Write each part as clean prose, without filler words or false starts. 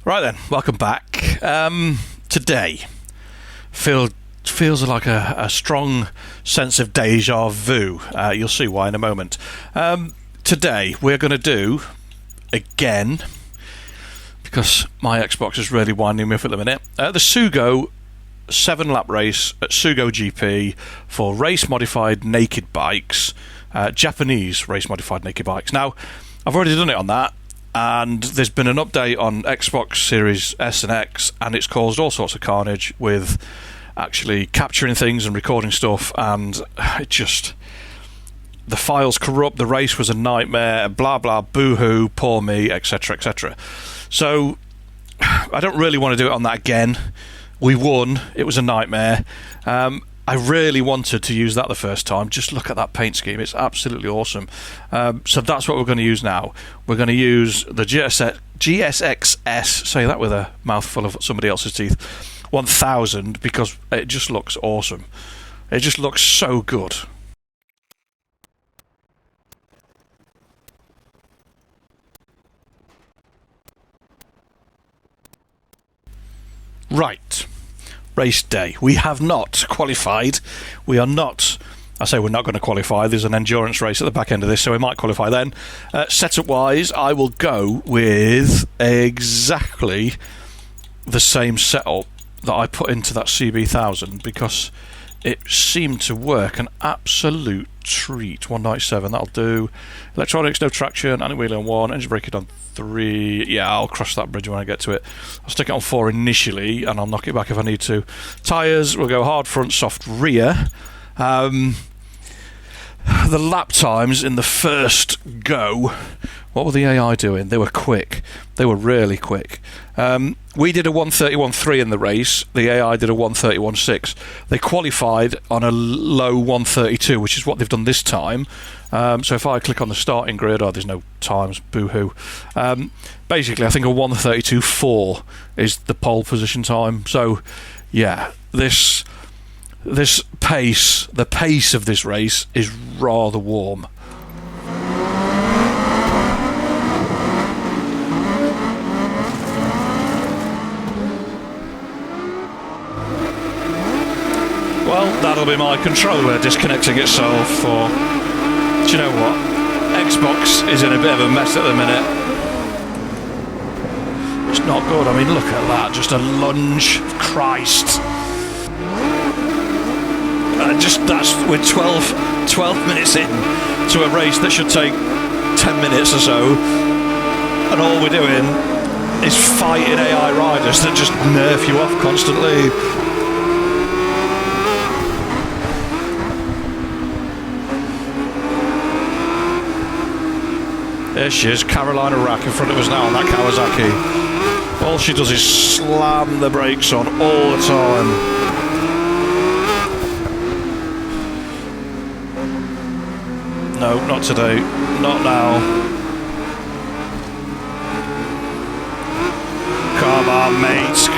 Right then, welcome back. Today feels like a strong sense of deja vu. You'll see why in a moment. Today we're going to do, again, because my Xbox is really winding me up at the minute, the Sugo 7-lap race at Sugo GP for race-modified naked bikes, Japanese race-modified naked bikes. Now, I've already done it on that, and there's been an update on Xbox Series S and X, and it's caused all sorts of carnage with actually capturing things and recording stuff, and it just... the files corrupt, the race was a nightmare, blah blah, boo-hoo, poor me, etc, etc. So, I don't really want to do it on that again. We won, it was a nightmare. I really wanted to use that the first time. Just look at that paint scheme, it's absolutely awesome. So that's what we're going to use now. We're going to use the GSX-S, say that with a mouthful of somebody else's teeth, 1000, because it just looks awesome. It just looks so good. Right. Race day. We have not qualified. We are not... I say we're not going to qualify. There's an endurance race at the back end of this, so we might qualify then. Setup-wise, I will go with exactly the same setup that I put into that CB1000 because it seemed to work an absolute treat. 197, that'll do. Electronics, no traction, anti-wheel on 1, engine braking on 3. Yeah, I'll cross that bridge when I get to it. I'll stick it on 4 initially, and I'll knock it back if I need to. Tyres, we'll go hard front, soft rear. The lap times in the first go, what were the AI doing? They were quick. They were really quick. We did a 131.3 in the race. The AI did a 131.6. They qualified on a low 132, which is what they've done this time. So if I click on the starting grid, there's no times, boo-hoo. Basically, I think a 132.4 is the pole position time. So, yeah, this pace, the pace of this race is rather warm. Well, that'll be my controller disconnecting itself for... Do you know what? Xbox is in a bit of a mess at the minute. It's not good. I mean, look at that. Just a lunge. Christ. We're 12 minutes in to a race that should take 10 minutes or so. And all we're doing is fighting AI riders that just nerf you off constantly. There she is, Carolina Rack in front of us now on that Kawasaki. All she does is slam the brakes on all the time. No, not today. Not now. Come on, mate.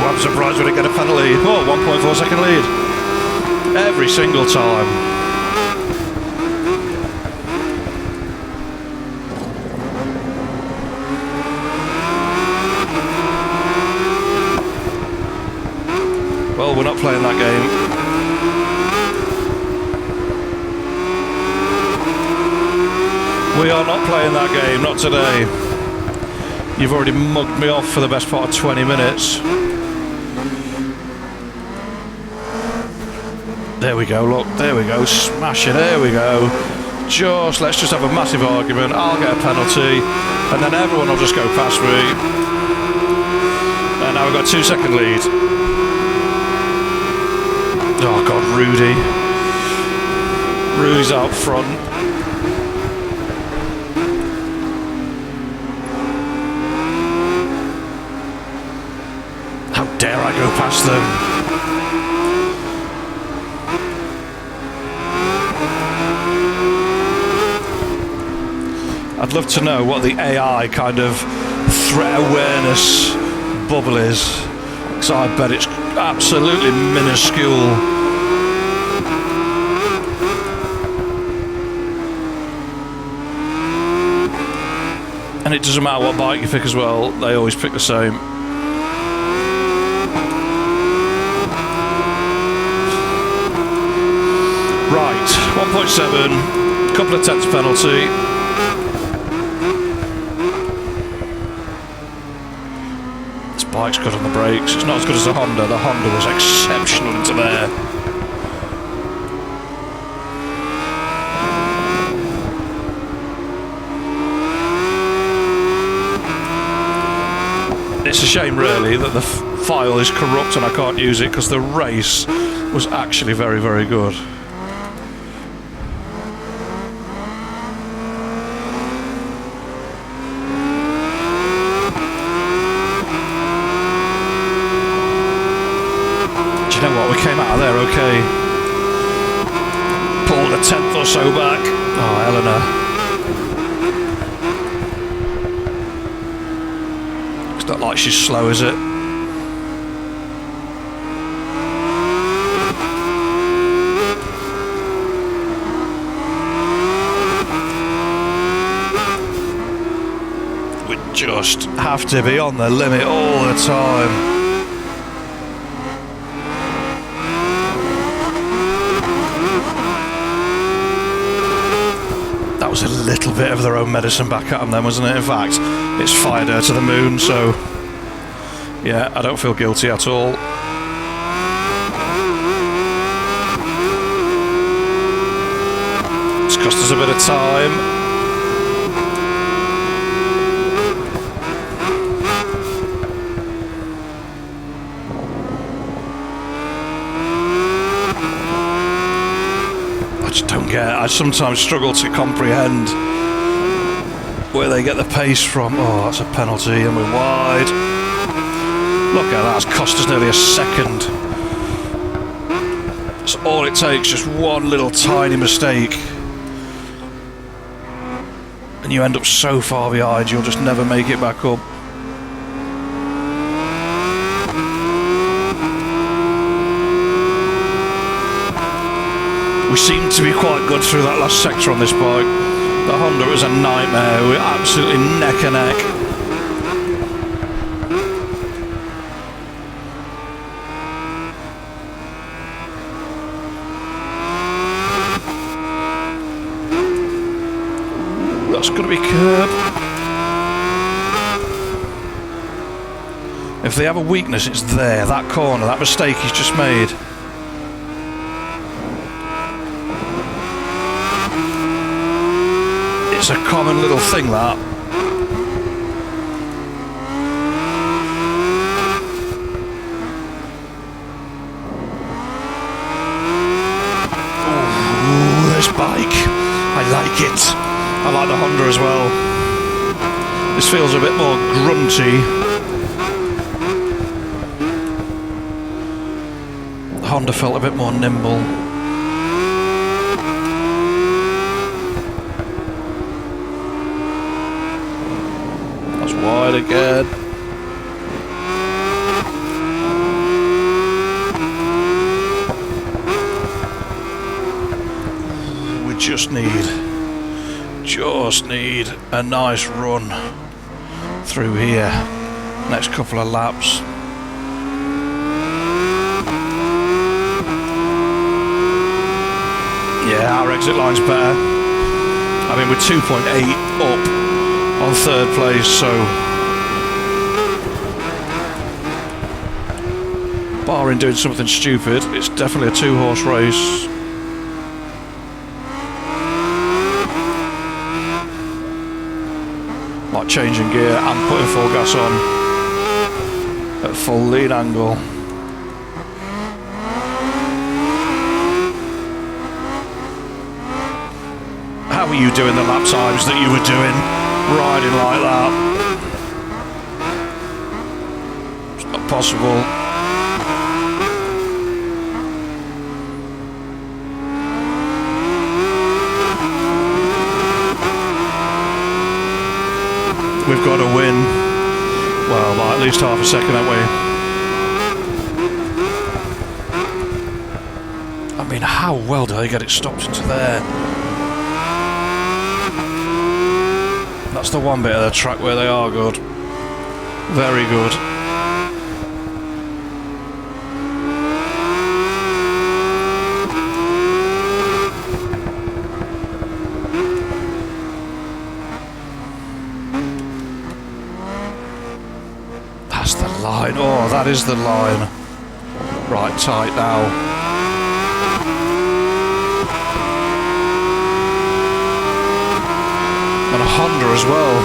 I'm surprised we didn't get a penalty. 1.4 second lead. Every single time. Well, we're not playing that game. We are not playing that game, not today. You've already mugged me off for the best part of 20 minutes. There we go, look, there we go, smash it, there we go. Let's just have a massive argument, I'll get a penalty, and then everyone will just go past me. And now we've got a 2-second lead. Oh God, Rudy. Rudy's out front. How dare I go past them? I'd love to know what the AI kind of threat awareness bubble is, because I bet it's absolutely minuscule. And it doesn't matter what bike you pick as well, they always pick the same. Right, 1.7, couple of tenths penalty. This bike's good on the brakes. It's not as good as the Honda. The Honda was exceptional into there. It's a shame really that the file is corrupt and I can't use it, because the race was actually very, very good. Do you know what? We came out of there okay. Pulled a tenth or so back. Oh, Eleanor. It's not like she's slow, is it? We just have to be on the limit all the time. That was a little bit of their own medicine back at them then, wasn't it? In fact, it's fired her to the moon, so yeah, I don't feel guilty at all. It's cost us a bit of time. I sometimes struggle to comprehend where they get the pace from. Oh, that's a penalty and we're wide. Look at that, it's cost us nearly a second. That's all it takes, just one little tiny mistake. And you end up so far behind, you'll just never make it back up. We seemed to be quite good through that last sector on this bike. The Honda was a nightmare. We were absolutely neck and neck. That's got to be curb. If they have a weakness, it's there. That corner, that mistake he's just made. It's a common little thing, that. Ooh, this bike. I like it. I like the Honda as well. This feels a bit more grunty. The Honda felt a bit more nimble. Wide again. We just need a nice run through here. Next couple of laps. Yeah, our exit line's better. I mean, we're 2.8 up on third place, so barring doing something stupid, it's definitely a two-horse race. Like changing gear and putting full gas on at full lean angle. How were you doing the lap times that you were doing riding like that? It's not possible. We've got to win. Well, by at least half a second, haven't we? I mean, how well do they get it stopped into there? That's the one bit of the track where they are good. Very good. That's the line. Oh, that is the line. Right, tight now. And a Honda as well.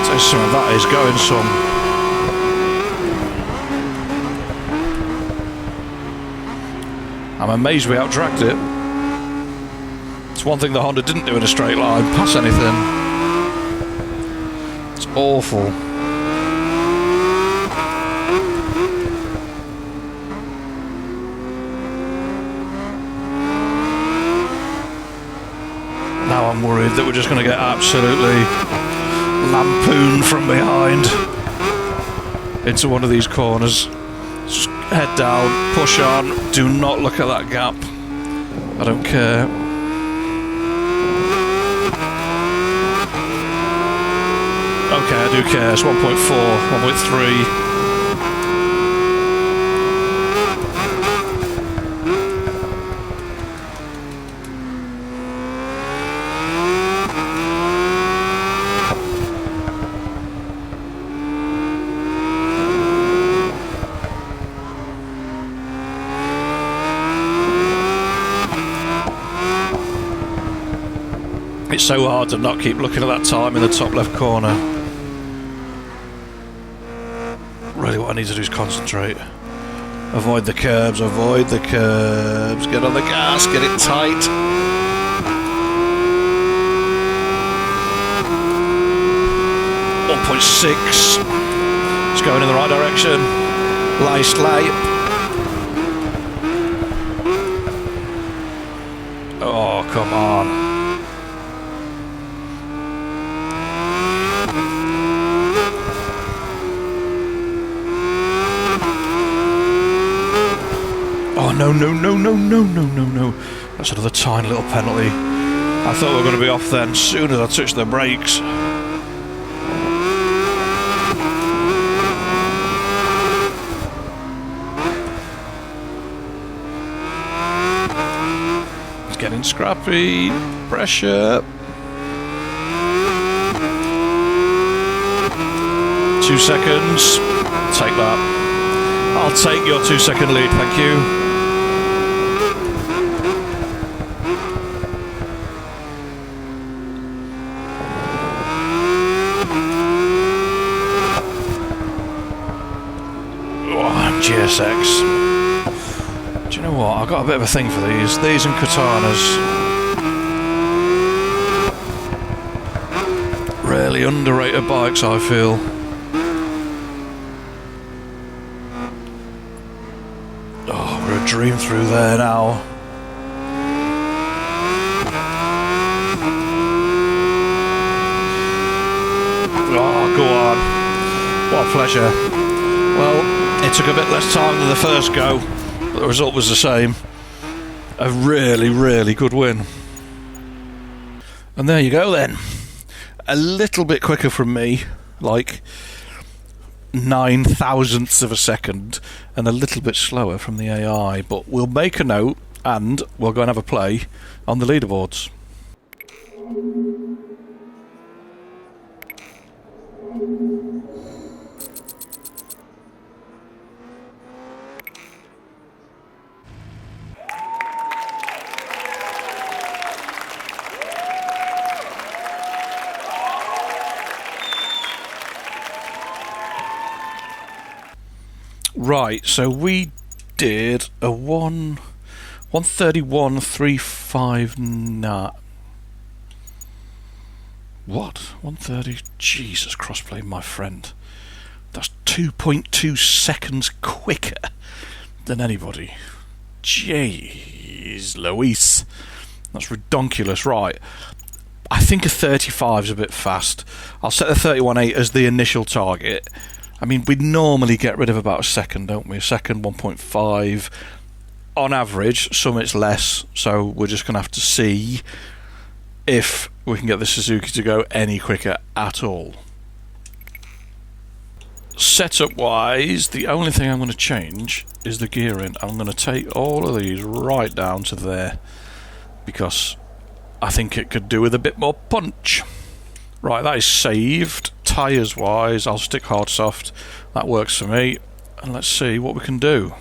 So some of that is going some. I'm amazed we outdragged it. It's one thing the Honda didn't do in a straight line, pass anything. It's awful. Now I'm worried that we're just going to get absolutely lampooned from behind into one of these corners. Just head down, push on, do not look at that gap. I don't care. Okay, I do care. It's 1.4, 1.3. It's so hard to not keep looking at that time in the top left corner. Really what I need to do is concentrate. Avoid the curbs, avoid the curbs. Get on the gas, get it tight. .6. It's going in the right direction. Light, light. Oh, come on. Oh, no. That's another tiny little penalty. I thought we were going to be off then, as soon as I touched the brakes. It's getting scrappy. Pressure. 2 seconds. Take that. I'll take your 2 second lead, thank you. GSX. Do you know what? I've got a bit of a thing for these. These and Katanas. Really underrated bikes, I feel. Oh, we're a dream through there now. Oh, go on. What a pleasure. Well, it took a bit less time than the first go, but the result was the same. A really, really good win. And there you go then. A little bit quicker from me, like 9,000ths of a second, and a little bit slower from the AI, but we'll make a note and we'll go and have a play on the leaderboards. Right, so we did a 131.359. What? 130? Jesus, crossplay, my friend. That's 2.2 seconds quicker than anybody. Jeez, Louise. That's redonkulous. Right. I think a 35 is a bit fast. I'll set the 31.8 as the initial target. I mean, we normally get rid of about a second, don't we? A second, 1.5. On average, some it's less, so we're just going to have to see if we can get the Suzuki to go any quicker at all. Setup wise, the only thing I'm going to change is the gearing. I'm going to take all of these right down to there because I think it could do with a bit more punch. Right, that is saved. Tyres wise, I'll stick hard soft. That works for me. And let's see what we can do.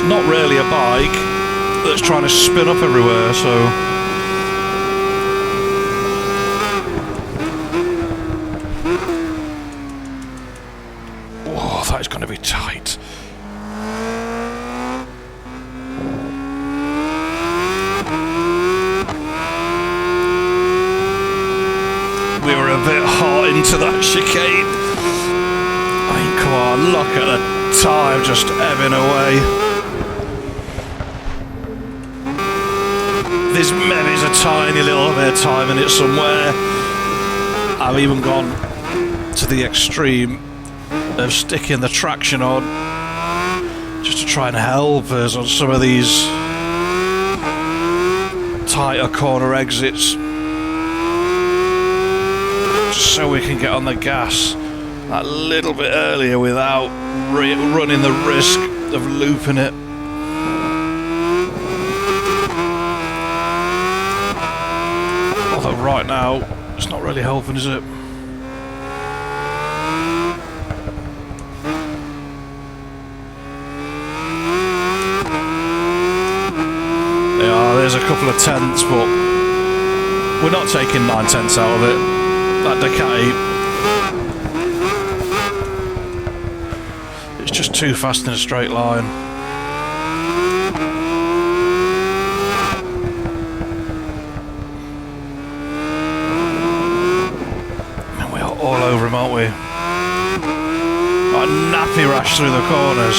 Not really a bike that's trying to spin up everywhere, so whoa, that is going to be tight. We were a bit hot into that chicane. I mean, come on, look at the time just ebbing away. There's maybe a tiny little bit of time in it somewhere. I've even gone to the extreme of sticking the traction on just to try and help us on some of these tighter corner exits, just so we can get on the gas that little bit earlier without running the risk of looping it. Right now, it's not really helping, is it? Yeah, there's a couple of tenths, but we're not taking 9 tenths out of it. That Ducati, it's just too fast in a straight line. All over him, aren't we? Like a nappy rash through the corners.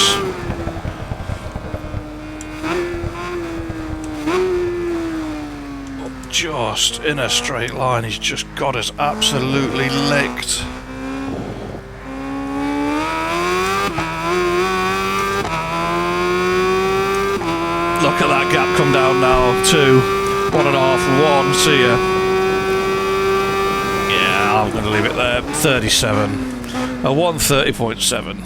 Just in a straight line, he's just got us absolutely licked. Look at that gap come down now to 1.5, 1. See ya. I'm going to leave it there. 37. A 1:30.7.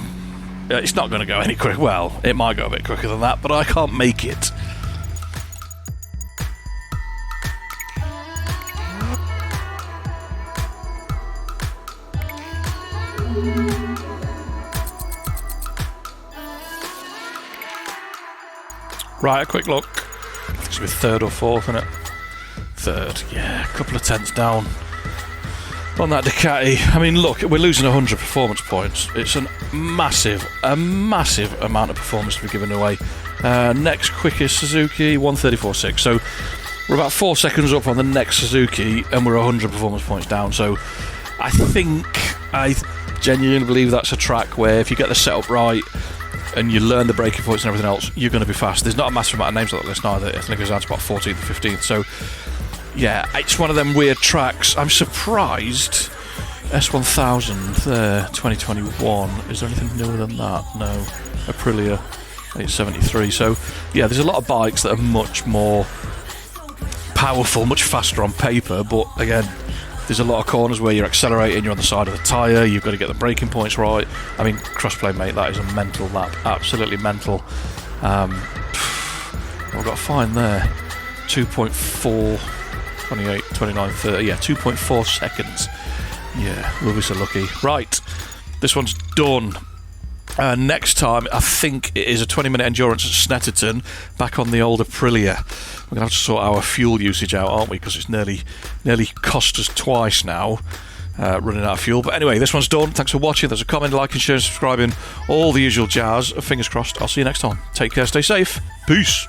It's not going to go any quicker. Well, it might go a bit quicker than that, but I can't make it. Right, a quick look. It's with third or fourth, isn't it? Third, yeah. A couple of tenths down on that Ducati. I mean, look, we're losing 100 performance points. It's a massive amount of performance to be given away. Next quickest Suzuki, 1:34.6. So we're about 4 seconds up on the next Suzuki, and we're 100 performance points down. So I genuinely believe that's a track where if you get the setup right and you learn the braking points and everything else, you're going to be fast. There's not a massive amount of names on that list either. I think it goes down to about 14th or 15th. So yeah, it's one of them weird tracks. I'm surprised S1000 there, 2021. Is there anything newer than that? No. Aprilia 873. So yeah, there's a lot of bikes that are much more powerful, much faster on paper, but again, there's a lot of corners where you're accelerating, you're on the side of the tyre, you've got to get the braking points right. I mean, crossplay, mate, that is a mental lap. Absolutely mental. I've got a fine there. 2.4, 28, 29, 30. Yeah, 2.4 seconds. Yeah, we'll be so lucky. Right, this one's done. Next time, I think it is a 20-minute endurance at Snetterton, back on the old Aprilia. We're going to have to sort our fuel usage out, aren't we? Because it's nearly cost us twice now. running out of fuel. But anyway, this one's done. Thanks for watching. There's a comment, like and share, subscribing, all the usual jazz. Fingers crossed. I'll see you next time. Take care, stay safe. Peace.